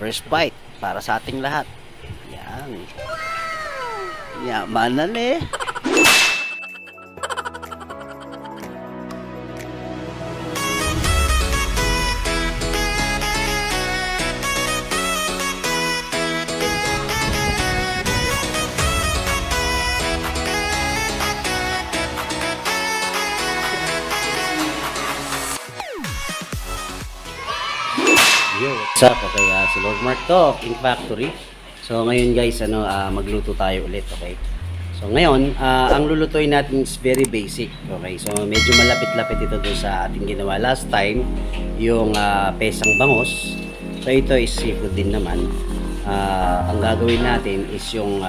First bite para sa ating lahat. Yan. Yamanan eh. Yo, what's up? Okay, si Lord Mark to, Ink Factory. So ngayon guys, magluto tayo ulit, okay? So ngayon, ang lulutuin natin is very basic, okay? So medyo malapit-lapit ito doon sa ating ginawa last time, yung pesang bangus. So ito is seafood din naman. Ang gagawin natin is yung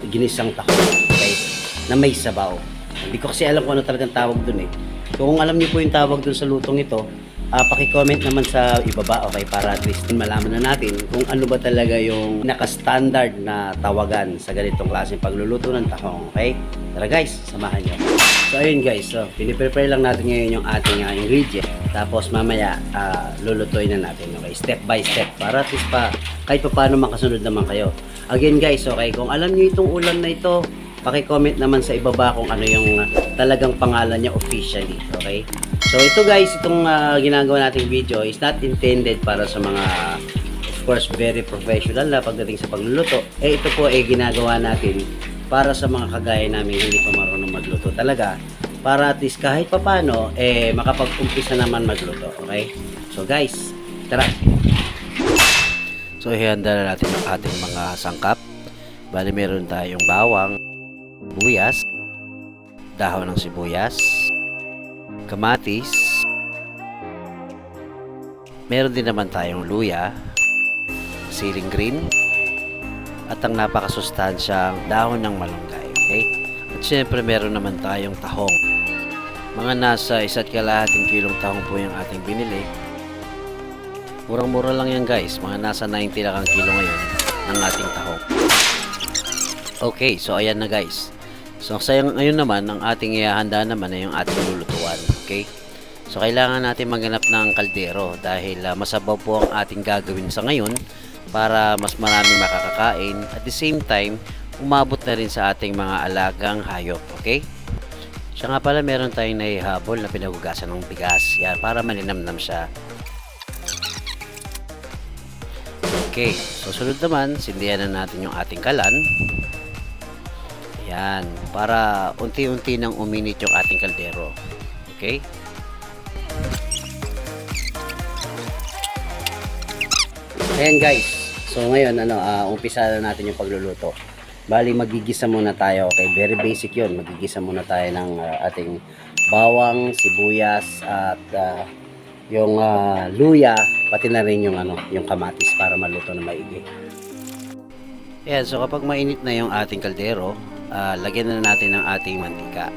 ginisang tahong, okay? Na may sabaw. Hindi ko kasi alam kung ano talagang tawag doon eh. So kung alam niyo po yung tawag doon sa lutong ito, paki-comment naman sa ibaba, okay, para at least malaman na natin kung ano ba talaga yung naka-standard na tawagan sa ganitong klaseng pagluluto ng tahong, okay? Tara guys, samahan nyo. So ayun guys, so piniprepare lang natin ngayon yung ating ingredient, tapos mamaya lulutuin na natin, okay, step by step, para at least kahit pa paano makasunod naman kayo. Again guys, okay, kung alam nyo itong ulam na ito, paki-comment naman sa ibaba kung ano yung talagang pangalan niya officially, okay? So ito guys, itong ginagawa nating video is not intended para sa mga, of course, very professional na pagdating sa pagluluto. Ito po ay ginagawa natin para sa mga kagaya namin hindi pa marunong magluto talaga, para at least kahit papano makapag-umpisa naman magluto, okay? So guys, tara! So ihanda na natin ang ating mga sangkap. Bali meron tayong bawang, sibuyas, dahon ng sibuyas, kamatis, meron din naman tayong luya, siling green, at ang napakasustansyang dahon ng malunggay, okay? At syempre meron naman tayong tahong. Mga nasa 1.5 kilong tahong po yung ating binili. Murang-mura lang yan guys, mga nasa 90 lang ang kilo ngayon ng ating tahong. Okay, so ayan na guys. So ngayon naman, ang ating ihahanda naman ay yung ating lulutuan, okay? So kailangan natin maghanap ng kaldero dahil masabaw po ang ating gagawin sa ngayon para mas maraming makakakain. At the same time, umabot na rin sa ating mga alagang hayop, okay? Siya nga pala, meron tayong naihabol na pinagugasan ng bigas. Yan, para malinamnam siya. Okay, so sunod naman, sindihan na natin yung ating kalan. Yan, para unti-unti nang uminit yung ating kaldero. Okay? Ayan guys. So ngayon, umpisa na natin yung pagluluto. Bali, magigisa muna tayo. Okay, very basic yun. Magigisa muna tayo ng ating bawang, sibuyas, at yung luya, pati na rin yung, yung kamatis para maluto na maigi. Ayan, so kapag mainit na yung ating kaldero, lagyan na natin ng ating mantika.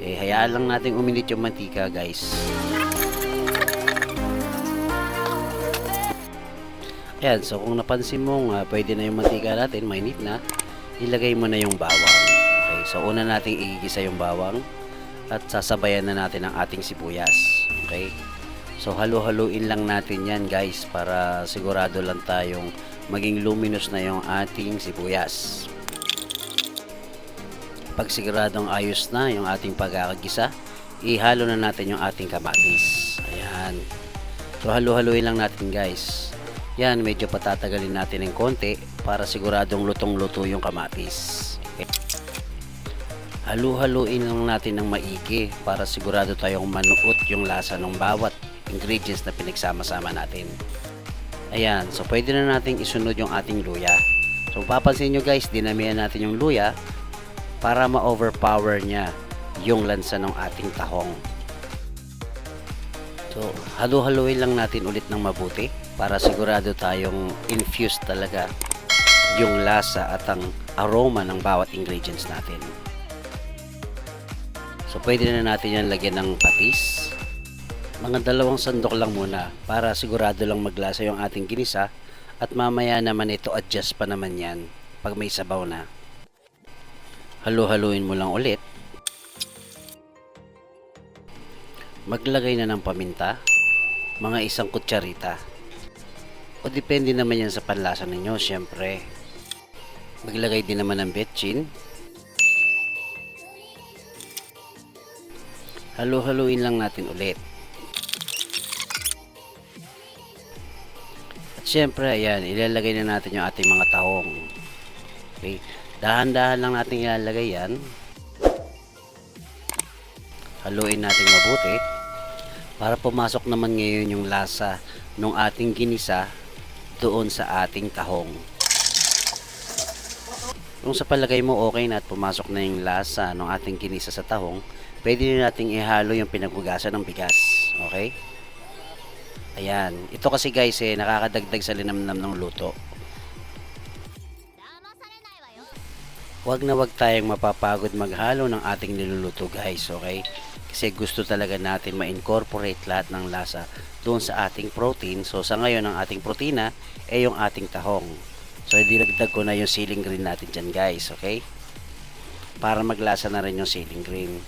Hayaan lang natin uminit yung mantika guys. Ayan, so kung napansin mo pwede na yung mantika natin, mainit na, ilagay mo na yung bawang. Okay, so una nating igigisa yung bawang at sasabayan na natin ang ating sibuyas. Okay, so halu-haluin lang natin yan guys para sigurado lang tayong maging luminous na yung ating sibuyas. Pag siguradong ayos na yung ating pagkakagisa, ihalo na natin yung ating kamatis. Ayan. So halu-haluin lang natin guys. Yan, medyo patatagalin natin ng konti para siguradong lutong-luto yung kamatis. Okay. Halu-haluin lang natin ng maigi para sigurado tayong manuot yung lasa ng bawat ingredients na pinagsama-sama natin. Ayan, so pwede na nating isunod yung ating luya. So papansin nyo guys, dinamihan natin yung luya para ma-overpower niya yung lansa ng ating tahong. So halu-haluin lang natin ulit ng mabuti para sigurado tayong infused talaga yung lasa at ang aroma ng bawat ingredients natin. So pwede na natin yan lagyan ng patis. Mga 2 sandok lang muna para sigurado lang maglasa yung ating ginisa, at mamaya naman ito adjust pa naman yan pag may sabaw na. Halu-haluin mo lang ulit. Maglagay na ng paminta, mga 1 kutsarita. O depende naman yan sa panlasa ninyo, syempre. Maglagay din naman ng betchin. Halo-haluin lang natin ulit. At syempre, ayan, ilalagay na natin yung ating mga tahong. Okay, dahan-dahan lang natin ilalagay yan. Haluin natin mabuti para pumasok naman ngayon yung lasa ng ating ginisa doon sa ating tahong. Kung sa palagay mo okay na at pumasok na yung lasa ng ating ginisa sa tahong, pwede na nating ihalo yung pinaghugasan ng bigas. Okay? Ayan. Ito kasi guys nakakadagdag sa linamnam ng luto. Huwag na huwag tayong mapapagod maghalo ng ating niluluto guys, okay? Kasi gusto talaga natin ma-incorporate lahat ng lasa doon sa ating protein. So sa ngayon ang ating protina ay yung ating tahong. So idinagdag ko na yung ceiling green natin dyan guys, okay? Para maglasa na rin yung ceiling green.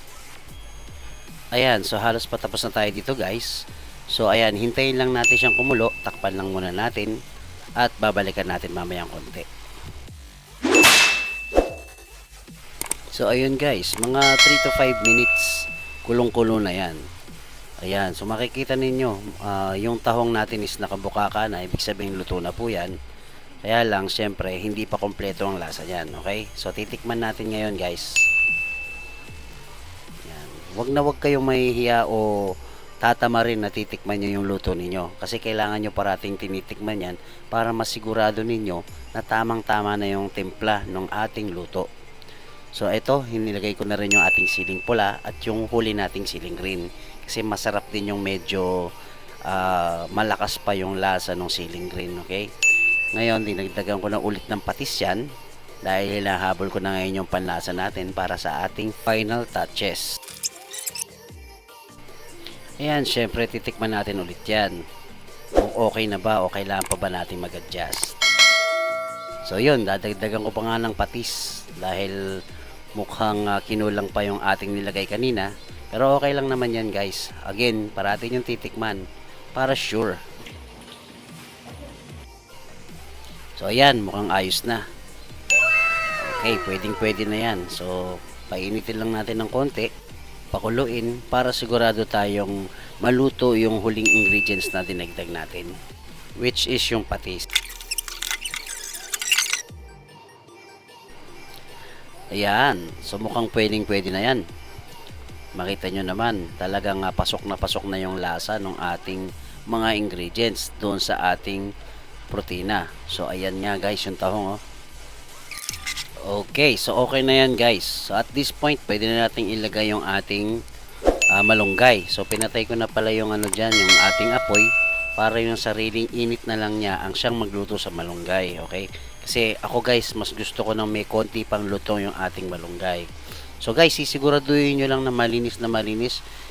Ayan, so halos patapos na tayo dito guys. So ayan, hintayin lang natin siyang kumulo, takpan lang muna natin at babalikan natin mamayang konti. So ayun guys, mga 3 to 5 minutes kulong-kulo na yan. Ayan, so makikita ninyo yung tahong natin is nakabukaka na, ibig sabihin luto na po yan. Kaya lang syempre hindi pa kompleto ang lasa niyan, okay? So titikman natin ngayon guys. Ayan. Wag na wag kayong mahihiya o tatama rin na titikman nyo yung luto ninyo. Kasi kailangan nyo parating tinitikman yan para masigurado ninyo na tamang-tama na yung timpla ng ating luto. So ito, hinilagay ko na rin yung ating siling pula at yung huli nating siling green. Kasi masarap din yung medyo malakas pa yung lasa ng siling green, okay? Ngayon, dinagdagan ko na ulit ng patis yan dahil hinahabol ko na ngayon yung panlasa natin para sa ating final touches. Ayan, syempre titikman natin ulit yan. Kung okay na ba o kailangan pa ba natin mag-adjust. So yun, dadagdagan ko pa nga ng patis dahil mukhang kinulang pa yung ating nilagay kanina. Pero okay lang naman yan guys. Again, parating yung titikman para sure. So ayan, mukhang ayos na. Okay, pwede na yan. So painitin lang natin ng konti, pakuluin para sigurado tayong maluto yung huling ingredients na dinagdag natin, which is yung patis. Ayan, so mukhang pwede na yan. Makita nyo naman, talagang pasok na yung lasa ng ating mga ingredients doon sa ating protina. So ayan nga guys yung tahong. Okay, so okay na yan guys. So at this point, pwede na nating ilagay yung ating malunggay. So pinatay ko na pala yung dyan, yung ating apoy para yung sariling init na lang niya ang siyang magluto sa malunggay, okay? Kasi ako guys, mas gusto ko nang may konti pang lutong yung ating malunggay. So guys, sisiguraduhin nyo lang na malinis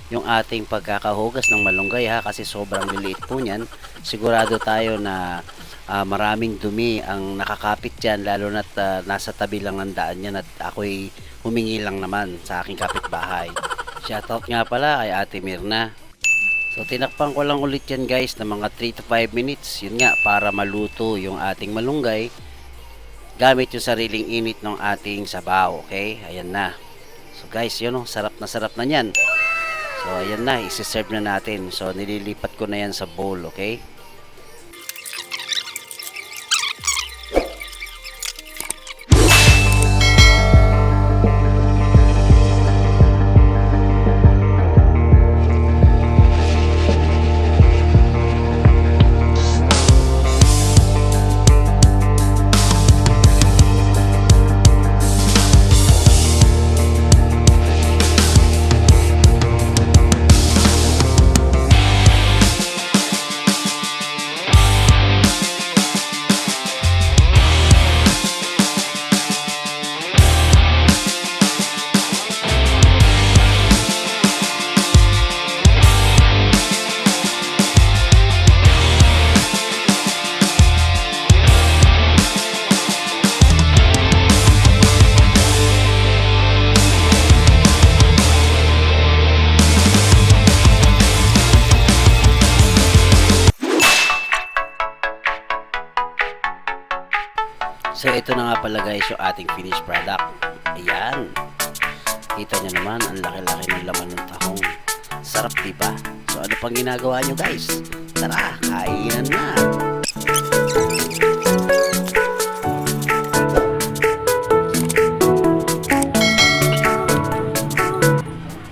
yung ating pagkakahugas ng malunggay ha, kasi sobrang liliit po niyan. Sigurado tayo na maraming dumi ang nakakapit dyan, lalo na't nasa tabi lang ng daan yan at ako'y humingi lang naman sa aking kapitbahay. Shoutout nga pala kay Ate Mirna. So tinakpan ko lang ulit yan guys ng mga 3 to 5 minutes. Yun nga, para maluto yung ating malunggay gamit yung sariling init ng ating sabaw, okay? Ayan na. So guys, yun sarap na yan. So ayan na, isi-serve na natin. So nililipat ko na yan sa bowl, okay? So ito na nga pala guys yung ating finished product. Ayan. Kita nyo naman, ang laki-laki ng laman ng tahong. Sarap diba? So ano pang ginagawa nyo guys? Tara, kainan na!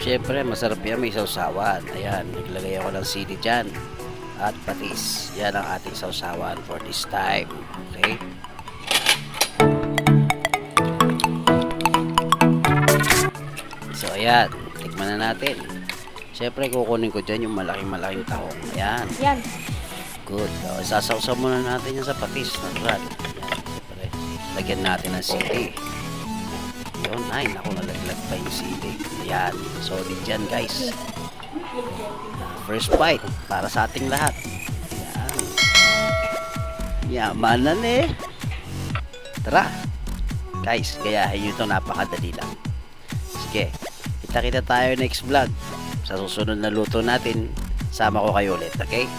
Siyempre, masarap yan, may sausawan. Ayan, naglagay ako ng sili dyan. At patis. Yan ang ating sausawan for this time. Okay? So, ayan. Tikman na natin. Siyempre, kukunin ko dyan yung malaking tahong. Ayan. Yan. Good. So, sasawsaw muna natin yan sa patis. Natural. Ayan. Siyempre, lagyan natin ng sili. Yun. Ay, naku, nalaglag pa yung sili. Ayan. Solid yan, guys. First bite. Para sa ating lahat. Ayan. Yamanan eh. Tara. Guys, gayahin nyo ito. Napakadali lang. Sige. Kita-kita tayo next vlog. Sa susunod na luto natin, sama ko kayo ulit, okay?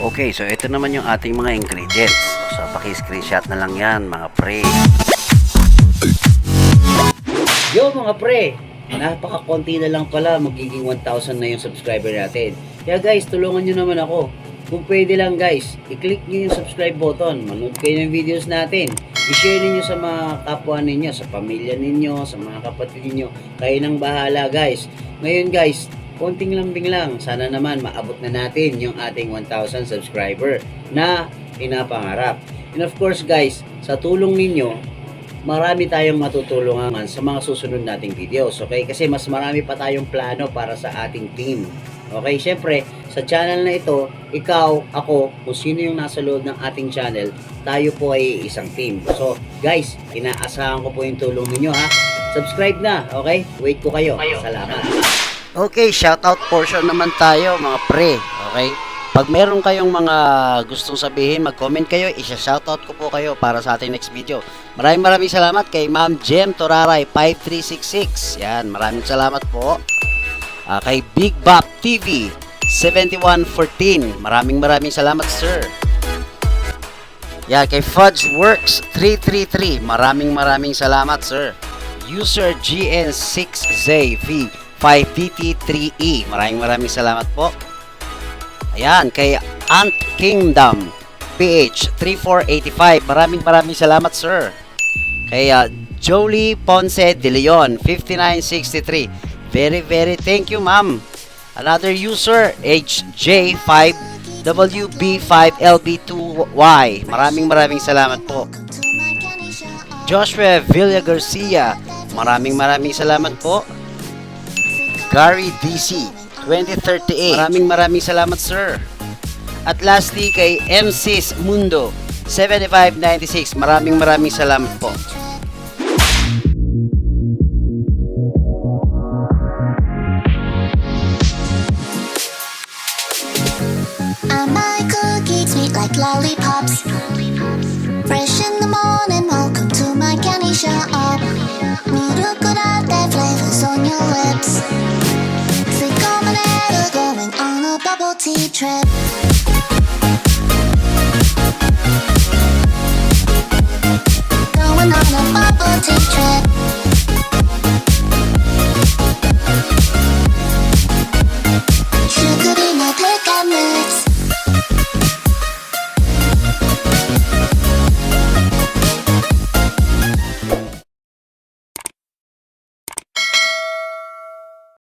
Okay, so ito naman yung ating mga ingredients. So, paki-screenshot na lang yan, mga pre. Yo, mga pre! Napaka-konti na lang pala, magiging 1,000 na yung subscriber natin. Kaya guys, tulungan nyo naman ako. Kung pwede lang guys, i-click nyo yung subscribe button. Manood kayo ng videos natin. I-share ninyo sa mga kapwa ninyo, sa pamilya ninyo, sa mga kapatid ninyo. Kayo nang bahala guys. Ngayon guys, konting lambing lang. Sana naman maabot na natin yung ating 1,000 subscriber na pinapangarap. And of course guys, sa tulong ninyo, marami tayong matutulungan sa mga susunod nating videos. Okay? Kasi mas marami pa tayong plano para sa ating team. Okay, syempre, sa channel na ito, ikaw, ako, kung sino yung nasa loob ng ating channel, tayo po ay isang team. So, guys, inaasahan ko po yung tulong ninyo ha. Subscribe na, okay? Wait ko kayo. Salamat. Okay, shoutout portion naman tayo mga pre. Okay? Pag meron kayong mga gustong sabihin, mag-comment kayo, isa-shoutout ko po kayo para sa ating next video. Maraming salamat kay Ma'am Jem Toraray 5366. Yan, maraming salamat po. Kay Big Bop TV 7114, maraming salamat sir. Kay Fudge Works 333, maraming salamat sir. User GN6ZV 5TT3E, maraming salamat po. Ayan, kay Ant Kingdom PH 3485, maraming salamat sir. Kay Jolie Ponce de Leon 5963, very thank you ma'am. Another user HJ5WB5LB2Y, maraming salamat po. Joshua Villa Garcia, maraming salamat po. Gary DC 2038, maraming salamat sir. At lastly kay MC's Mundo 7596, maraming salamat po. My cookie sweet like lollipops. Fresh in the morning, welcome to my candy shop. Mirukurate flavors on your lips. Sick on going on a bubble tea trip.